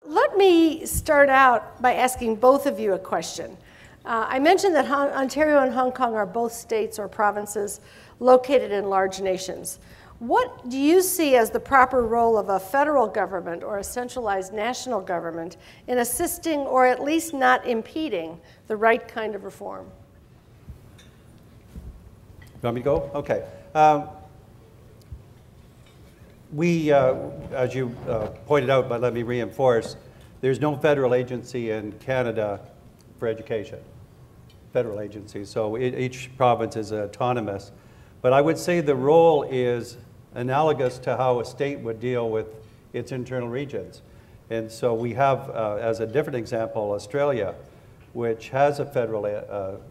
Let me start out by asking both of you a question. I mentioned that Ontario and Hong Kong are both states or provinces located in large nations. What do you see as the proper role of a federal government or a centralized national government in assisting or at least not impeding the right kind of reform? You want me to go? Okay. As you pointed out, but let me reinforce, there's no federal agency in Canada for education, federal agency. So each province is autonomous. But I would say the role is analogous to how a state would deal with its internal regions. And so we have, as a different example, Australia, which has a federal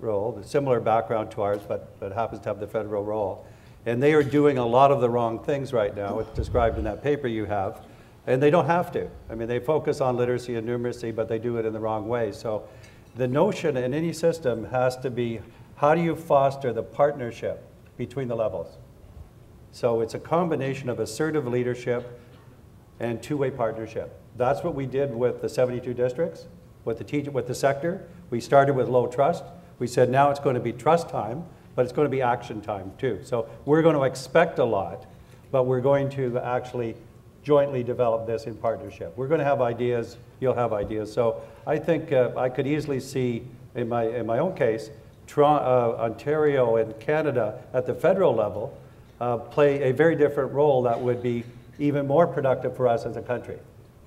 role, a similar background to ours, but happens to have the federal role. And they are doing a lot of the wrong things right now. It's described in that paper you have. And they don't have to. I mean, they focus on literacy and numeracy, but they do it in the wrong way. So the notion in any system has to be, how do you foster the partnership between the levels? So it's a combination of assertive leadership and two-way partnership. That's what we did with the 72 districts, with the sector. We started with low trust. We said now it's going to be trust time, but it's going to be action time too. So we're going to expect a lot, but we're going to actually jointly develop this in partnership. We're going to have ideas, you'll have ideas. So I think I could easily see, in my own case, Ontario and Canada at the federal level play a very different role that would be even more productive for us as a country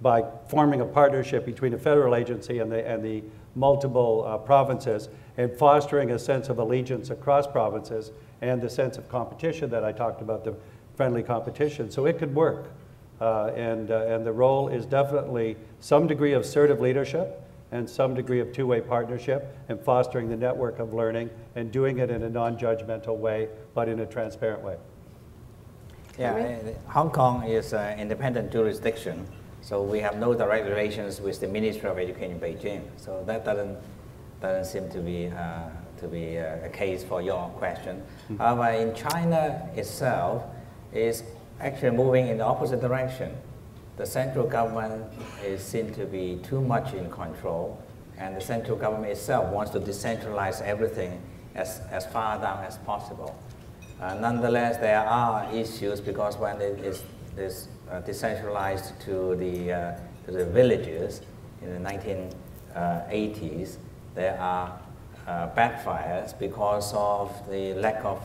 by forming a partnership between a federal agency and the multiple provinces and fostering a sense of allegiance across provinces and the sense of competition that I talked about, the friendly competition. So it could work. And the role is definitely some degree of assertive leadership and some degree of two-way partnership and fostering the network of learning and doing it in a non-judgmental way, but in a transparent way. Yeah, Hong Kong is an independent jurisdiction, so we have no direct relations with the Ministry of Education in Beijing. So that doesn't seem to be a case for your question. However, in China itself is actually moving in the opposite direction. The central government is seen to be too much in control, and the central government itself wants to decentralize everything as far down as possible. Nonetheless, there are issues because when it is decentralized to the villages in the 1980s, there are backfires because of the lack of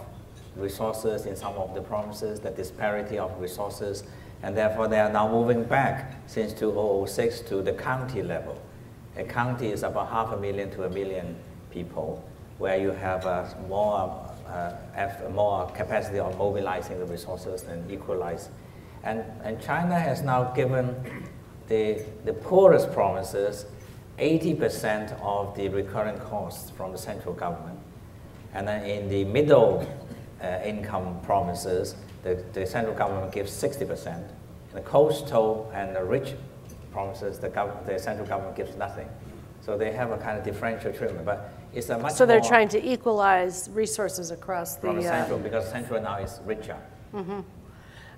resources in some of the provinces, the disparity of resources, and therefore they are now moving back since 2006 to the county level. A county is about 500,000 to 1 million people, where you have more capacity of mobilizing the resources and equalize. And China has now given the poorest provinces 80% of the recurrent costs from the central government. And then in the middle income provinces, the central government gives 60%. In the coastal and the rich provinces, the central government gives nothing. So they have a kind of differential treatment, but it's a much So they're trying to equalize resources across the... From the central, because central now is richer. Mm-hmm.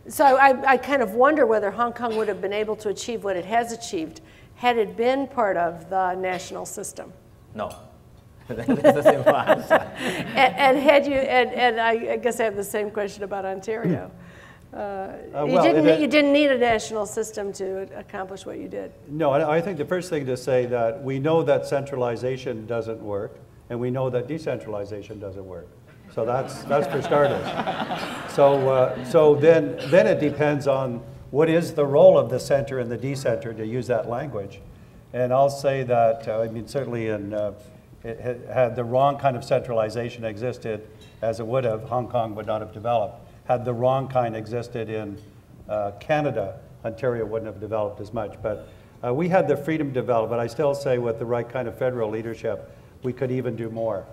So I kind of wonder whether Hong Kong would have been able to achieve what it has achieved had it been part of the national system. No. That's the simple answer. And had you, and I guess I have the same question about Ontario. You didn't need a national system to accomplish what you did. No, I think the first thing to say that we know that centralization doesn't work, and we know that decentralization doesn't work. So that's for starters. So then it depends on what is the role of the center and the decenter, to use that language. And I'll say that, I mean, certainly had the wrong kind of centralization existed as it would have, Hong Kong would not have developed. Had the wrong kind existed in Canada, Ontario wouldn't have developed as much. But we had the freedom to develop, but I still say with the right kind of federal leadership, we could even do more.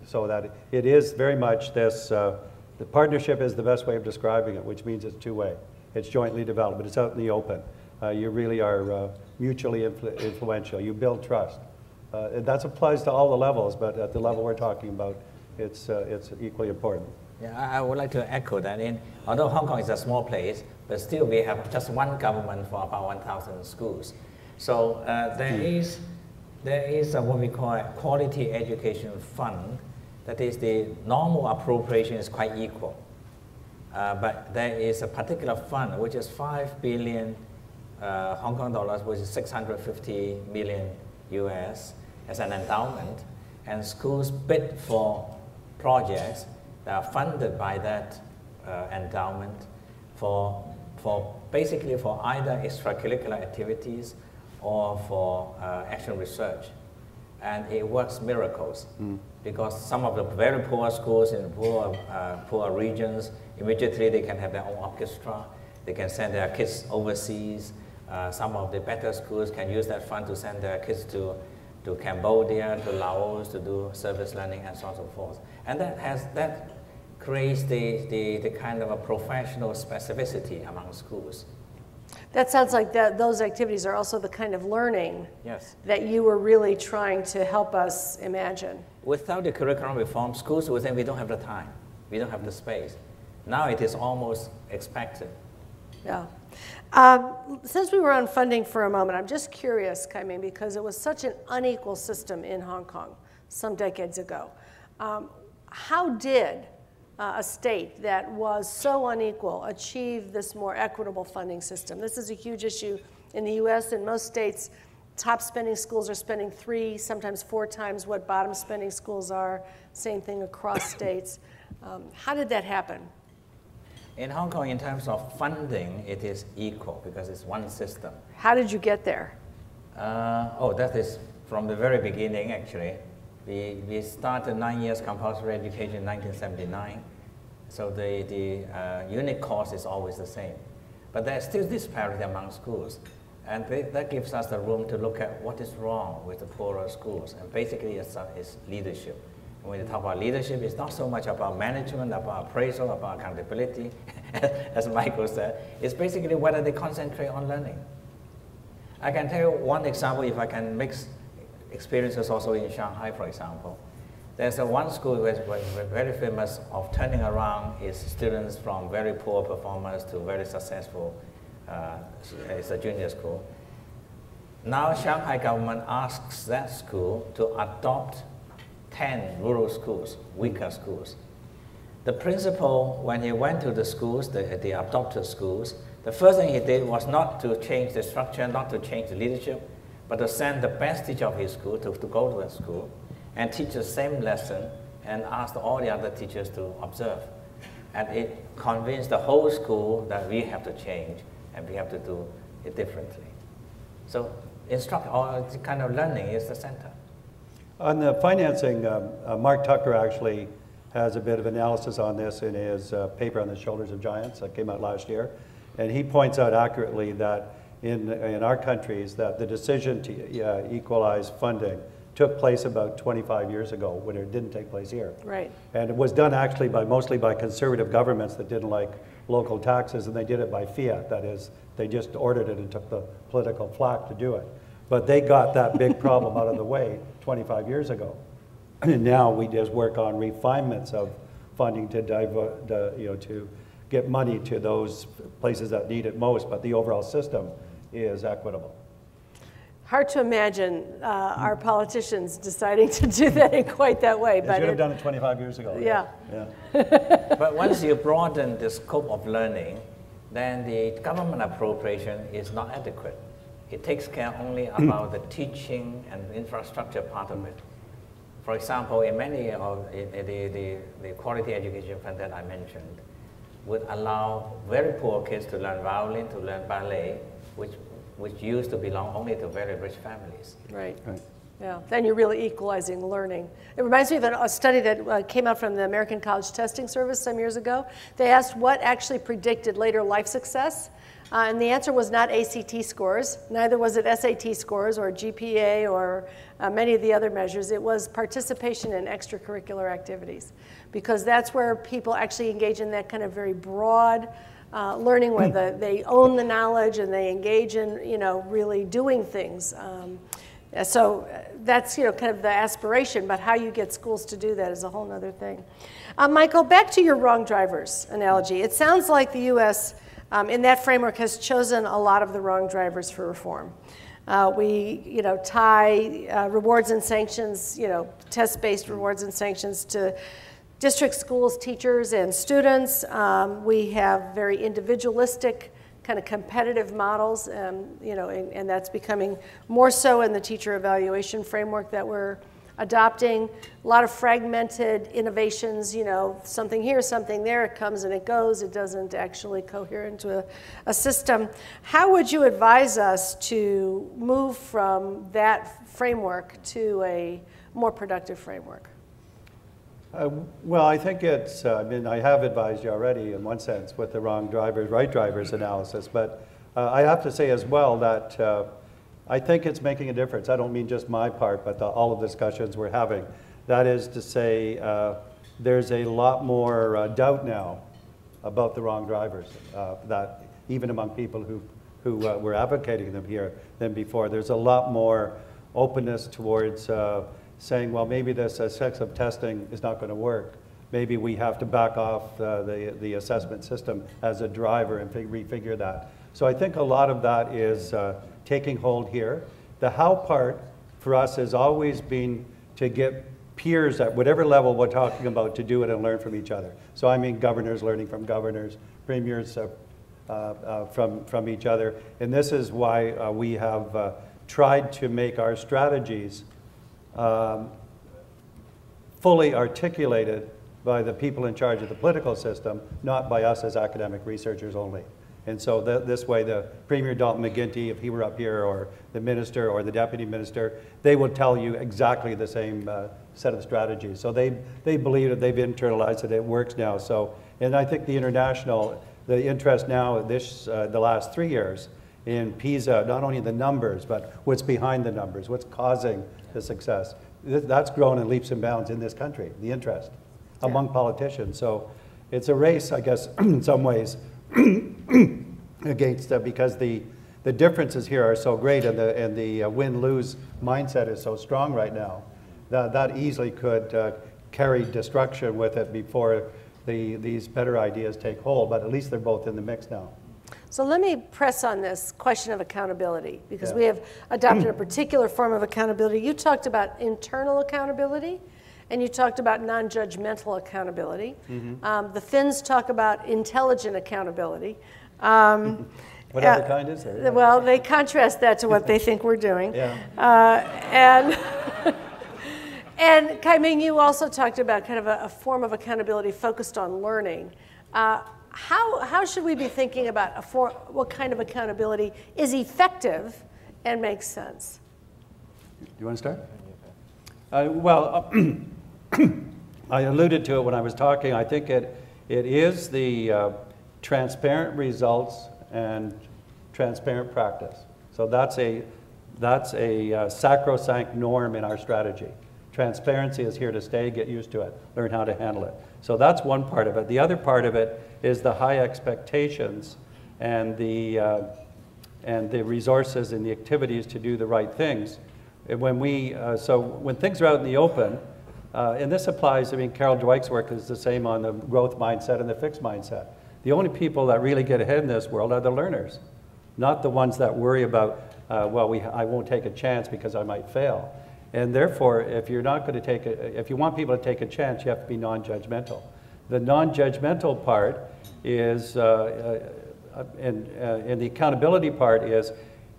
So that it is very much this, the partnership is the best way of describing it, which means it's two-way. It's jointly developed, but it's out in the open. You really are mutually influential. You build trust. That applies to all the levels, but at the level we're talking about, it's equally important. Yeah, I would like to echo that. Although Hong Kong is a small place, but still we have just one government for about 1,000 schools. So there is what we call a quality education fund. That is, the normal appropriation is quite equal. But there is a particular fund which is 5 billion Hong Kong dollars, which is 650 million US, as an endowment, and schools bid for projects that are funded by that endowment basically for either extracurricular activities or for action research. And it works miracles because some of the very poor schools in poor regions, immediately they can have their own orchestra, they can send their kids overseas. Some of the better schools can use that fund to send their kids to Cambodia, to Laos, to do service learning and so on and so forth. And that creates the kind of a professional specificity among schools. That sounds like those activities are also the kind of learning that you were really trying to help us imagine. Without the curriculum reform, schools would think we don't have the time, we don't have the space. Now it is almost expected. Yeah. Since we were on funding for a moment, I'm just curious, Kai-ming, because it was such an unequal system in Hong Kong some decades ago. How did a state that was so unequal achieve this more equitable funding system? This is a huge issue in the US. In most states, top spending schools are spending 3, sometimes 4 times what bottom spending schools are. Same thing across states. How did that happen? In Hong Kong, in terms of funding, it is equal because it's one system. How did you get there? That is from the very beginning, actually. We started 9 years compulsory education in 1979. So the unit cost is always the same. But there's still disparity among schools. And that gives us the room to look at what is wrong with the poorer schools. And basically, it's leadership. When you talk about leadership, it's not so much about management, about appraisal, about accountability, as Michael said. It's basically whether they concentrate on learning. I can tell you one example, if I can mix experiences also in Shanghai, for example. There's one school which was very famous of turning around its students from very poor performers to very successful. It's a junior school. Now Shanghai government asks that school to adopt 10 rural schools, weaker schools. The principal, when he went to the schools, the adopted schools, the first thing he did was not to change the structure, not to change the leadership, but to send the best teacher of his school to go to that school and teach the same lesson and ask all the other teachers to observe. And it convinced the whole school that we have to change and we have to do it differently. So kind of learning is the center. On the financing, Mark Tucker actually has a bit of analysis on this in his paper on the shoulders of giants that came out last year. And he points out accurately that in our countries that the decision to equalize funding took place about 25 years ago when it didn't take place here. Right. And it was done actually mostly by conservative governments that didn't like local taxes, and they did it by fiat. That is, they just ordered it and took the political flack to do it. But they got that big problem out of the way 25 years ago. And now we just work on refinements of funding to to get money to those places that need it most, but the overall system is equitable. Hard to imagine our politicians deciding to do that in quite that way. They should have done it 25 years ago. Yeah. But once you broaden the scope of learning, then the government appropriation is not adequate. It takes care only about the teaching and infrastructure part of it. For example, in many of the quality education fund that I mentioned would allow very poor kids to learn violin, to learn ballet, which used to belong only to very rich families. Right. Yeah, then you're really equalizing learning. It reminds me of a study that came out from the American College Testing Service some years ago. They asked what actually predicted later life success, and the answer was not ACT scores, neither was it SAT scores or GPA or many of the other measures. It was participation in extracurricular activities, because that's where people actually engage in that kind of very broad learning where they own the knowledge and they engage in, really doing things. So that's, kind of the aspiration, but how you get schools to do that is a whole other thing. Michael, back to your wrong drivers analogy. It sounds like the U.S. In that framework has chosen a lot of the wrong drivers for reform. We tie rewards and sanctions, test-based rewards and sanctions to district schools, teachers, and students. We have very individualistic kind of competitive models, and that's becoming more so in the teacher evaluation framework that we're adopting. A lot of fragmented innovations, something here, something there, it comes and it goes, it doesn't actually cohere into a system. How would you advise us to move from that framework to a more productive framework? Well, I think it's, I have advised you already in one sense with the wrong drivers, right drivers analysis, but I have to say as well that I think it's making a difference. I don't mean just my part, but all of the discussions we're having. That is to say, there's a lot more doubt now about the wrong drivers, that even among people who were advocating them here than before. There's a lot more openness towards saying, well, maybe this selective testing is not going to work. Maybe we have to back off the assessment system as a driver and refigure that. So I think a lot of that is taking hold here. The how part for us has always been to get peers at whatever level we're talking about to do it and learn from each other. So I mean governors learning from governors, premiers from each other. And this is why we have tried to make our strategies fully articulated by the people in charge of the political system, not by us as academic researchers only. And so this way, the Premier Dalton McGuinty, if he were up here, or the minister or the deputy minister, they would tell you exactly the same set of strategies. So they believe that they've internalized it, it works now. So, and I think the interest now, the last 3 years in PISA, not only the numbers, but what's behind the numbers, what's causing the success. That's grown in leaps and bounds in this country, the interest among politicians. So it's a race, I guess, in some ways, against because the differences here are so great, and the win-lose mindset is so strong right now that easily could carry destruction with it before these better ideas take hold. But at least they're both in the mix now. So let me press on this question of accountability, because we have adopted a particular form of accountability. You talked about internal accountability, and you talked about non-judgmental accountability. The Finns talk about intelligent accountability. What other kind is there? Well, they contrast that to what they think we're doing. And Kai-ming, you also talked about kind of a form of accountability focused on learning. How should we be thinking about what kind of accountability is effective and makes sense? Do you want to start? Well, I alluded to it when I was talking. I think it is the transparent results and transparent practice. So that's a sacrosanct norm in our strategy. Transparency is here to stay. Get used to it. Learn how to handle it. So that's one part of it. The other part of it is the high expectations and the resources and the activities to do the right things. So when things are out in the open, and this applies, Carol Dwight's work is the same on the growth mindset and the fixed mindset. The only people that really get ahead in this world are the learners, not the ones that worry about, I won't take a chance because I might fail. And therefore, if you're not going to if you want people to take a chance, you have to be non-judgmental. The non-judgmental part is, and the accountability part is,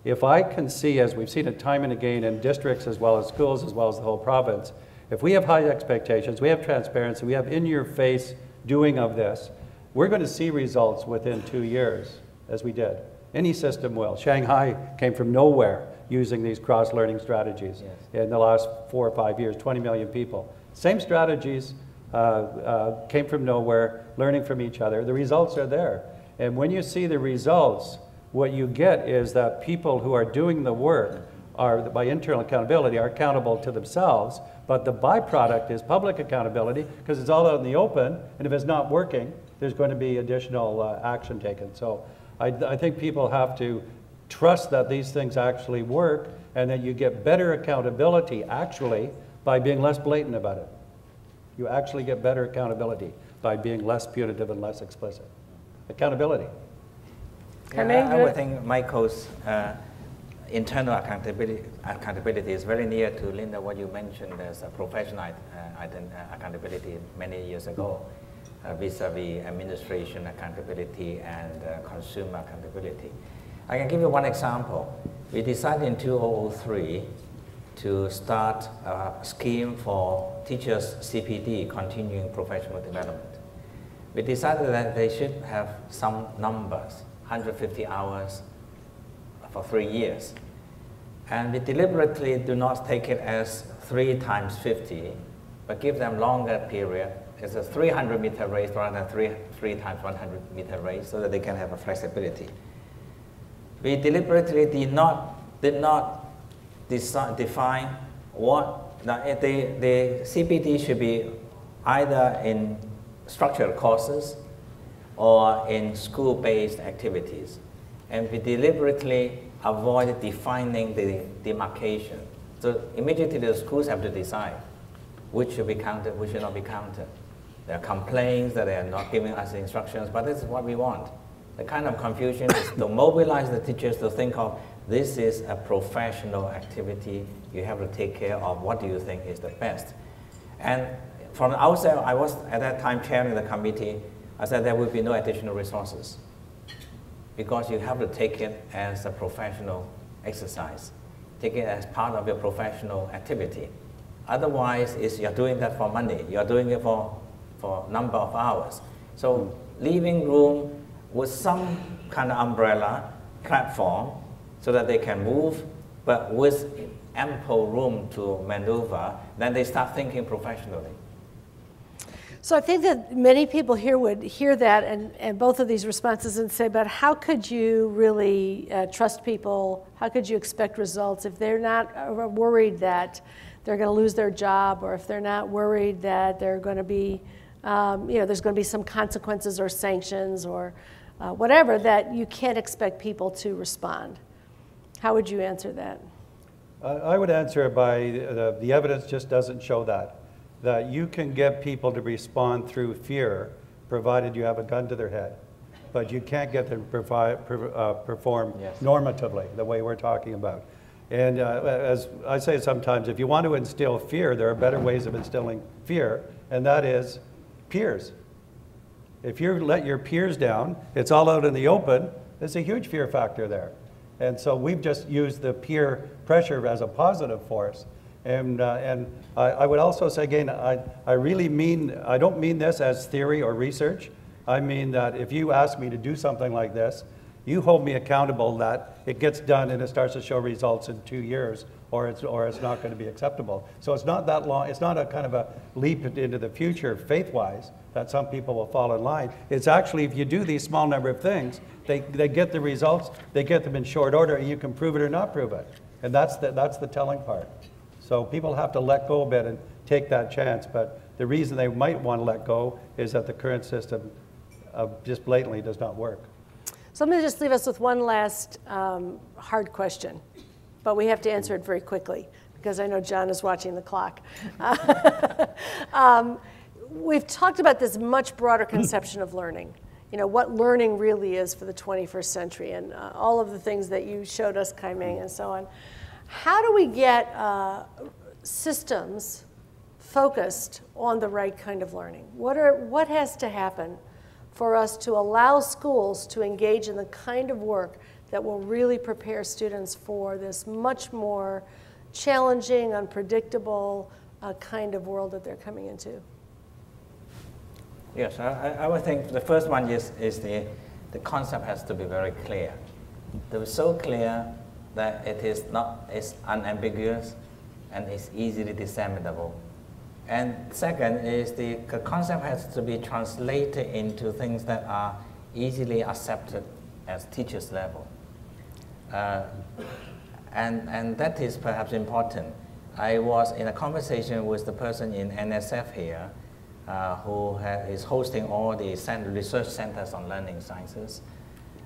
if I can see, as we've seen it time and again in districts as well as schools as well as the whole province, if we have high expectations, we have transparency, we have in-your-face doing of this, we're going to see results within 2 years, as we did. Any system will. Shanghai came from nowhere using these cross-learning strategies in the last 4 or 5 years, 20 million people. Same strategies came from nowhere, learning from each other. The results are there. And when you see the results, what you get is that people who are doing the work are, by internal accountability, are accountable to themselves, but the byproduct is public accountability because it's all out in the open, and if it's not working, there's going to be additional action taken. So I think people have to trust that these things actually work, and that you get better accountability actually by being less blatant about it. You actually get better accountability by being less punitive and less explicit. Accountability. I would think Michael's internal accountability is very near to, Linda, what you mentioned as a professional accountability many years ago, vis-a-vis administration accountability and consumer accountability. I can give you one example. We decided in 2003 to start a scheme for teachers' CPD, continuing professional development. We decided that they should have some numbers, 150 hours for 3 years. And we deliberately do not take it as 3 times 50, but give them longer period. It's a 300-meter race rather than 3 times 100-meter race, so that they can have a flexibility. We deliberately did not define what the CPD should be either in structured courses or in school-based activities. And we deliberately avoid defining the demarcation. So immediately the schools have to decide which should be counted, which should not be counted. There are complaints that they are not giving us instructions, but this is what we want. The kind of confusion is to mobilize the teachers to think of, this is a professional activity. You have to take care of what do you think is the best. And from the outset, I was at that time chairing the committee. I said there will be no additional resources because you have to take it as a professional exercise. Take it as part of your professional activity. Otherwise, you're doing that for money. You're doing it for number of hours. So leaving room with some kind of umbrella platform so that they can move, but with ample room to maneuver, then they start thinking professionally. So I think that many people here would hear that and both of these responses and say, but how could you really trust people? How could you expect results if they're not worried that they're going to lose their job, or if they're not worried that they're going to be, there's going to be some consequences or sanctions or whatever, that you can't expect people to respond? How would you answer that? I would answer it by the evidence just doesn't show that you can get people to respond through fear, provided you have a gun to their head. But you can't get them to perform normatively, the way we're talking about. And as I say sometimes, if you want to instill fear, there are better ways of instilling fear, and that is peers. If you let your peers down, it's all out in the open, there's a huge fear factor there. And so we've just used the peer pressure as a positive force. And I would also say again, I really mean, I don't mean this as theory or research. I mean that if you ask me to do something like this, you hold me accountable that it gets done and it starts to show results in 2 years, or it's not going to be acceptable. So it's not that long, it's not a kind of a leap into the future faith-wise that some people will fall in line. It's actually, if you do these small number of things, they get the results, they get them in short order, and you can prove it or not prove it. And that's the telling part. So people have to let go a bit and take that chance, but the reason they might want to let go is that the current system just blatantly does not work. So I'm going to just leave us with one last hard question, but we have to answer it very quickly because I know John is watching the clock. We've talked about this much broader conception of learning, what learning really is for the 21st century, and all of the things that you showed us, Kai-ming, and so on. How do we get systems focused on the right kind of learning? What has to happen for us to allow schools to engage in the kind of work that will really prepare students for this much more challenging, unpredictable kind of world that they're coming into? Yes, I would think the first one is the concept has to be very clear. It was so clear that it's unambiguous and it's easily disseminable. And second is the concept has to be translated into things that are easily accepted as teachers' level. And that is perhaps important. I was in a conversation with the person in NSF here who is hosting all the research centers on learning sciences.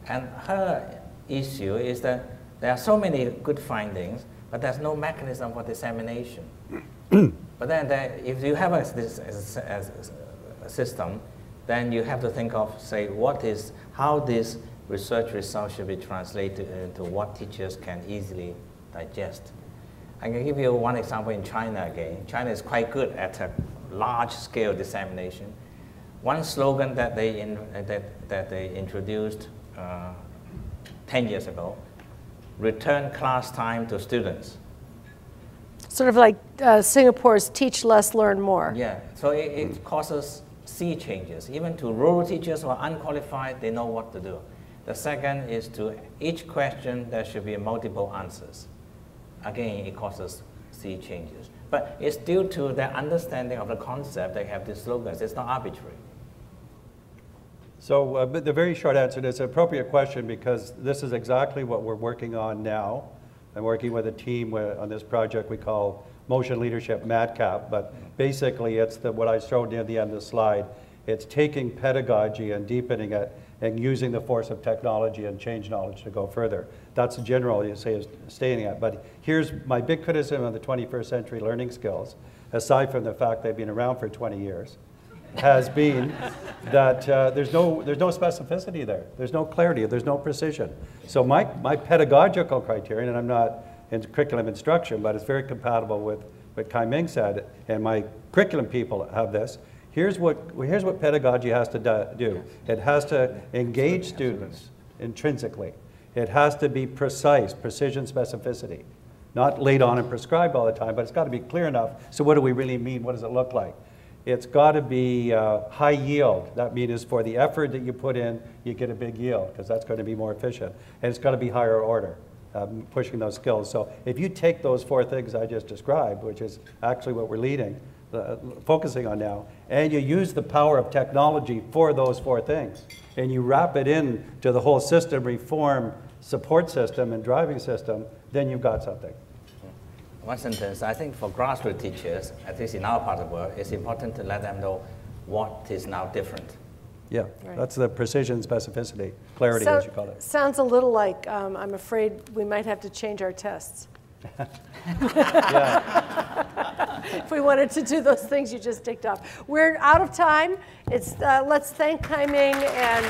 And her issue is that there are so many good findings, but there's no mechanism for dissemination. But then if you have a system, then you have to think of, say, how this research results should be translated into what teachers can easily digest. I can give you one example in China again. China is quite good at a large-scale dissemination. One slogan that they introduced 10 years ago, return class time to students. Sort of like Singapore's teach less, learn more. Yeah, so it causes sea changes. Even to rural teachers who are unqualified, they know what to do. The second is to each question, there should be multiple answers. Again, it causes sea changes. But it's due to their understanding of the concept, they have these slogans. It's not arbitrary. So but the very short answer is an appropriate question because this is exactly what we're working on now. I'm working with a team on this project we call Motion Leadership Madcap, but basically it's what I showed near the end of the slide. It's taking pedagogy and deepening it and using the force of technology and change knowledge to go further. That's general, you say, is stating it. But here's my big criticism of the 21st century learning skills, aside from the fact they've been around for 20 years, has been that there's no specificity there. There's no clarity, there's no precision. So my pedagogical criterion, and I'm not in curriculum instruction, but it's very compatible with what Kai-ming said, and my curriculum people have this. Here's what pedagogy has to do. It has to engage students intrinsically. It has to be precise, precision, specificity. Not laid on and prescribed all the time, but it's got to be clear enough. So what do we really mean? What does it look like? It's got to be high yield. That means for the effort that you put in, you get a big yield, because that's going to be more efficient. And it's got to be higher order, pushing those skills. So if you take those four things I just described, which is actually what we're focusing on now, and you use the power of technology for those four things, and you wrap it in to the whole system reform support system and driving system, then you've got something. One sentence, I think for grassroots teachers, at least in our part of the world, it's important to let them know what is now different. Yeah, right. That's the precision, specificity, clarity, as you call it. Sounds a little like I'm afraid we might have to change our tests. If we wanted to do those things you just ticked off. We're out of time. Let's thank Kai-ming and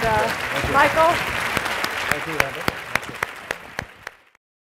Michael. Thank you, Rhonda.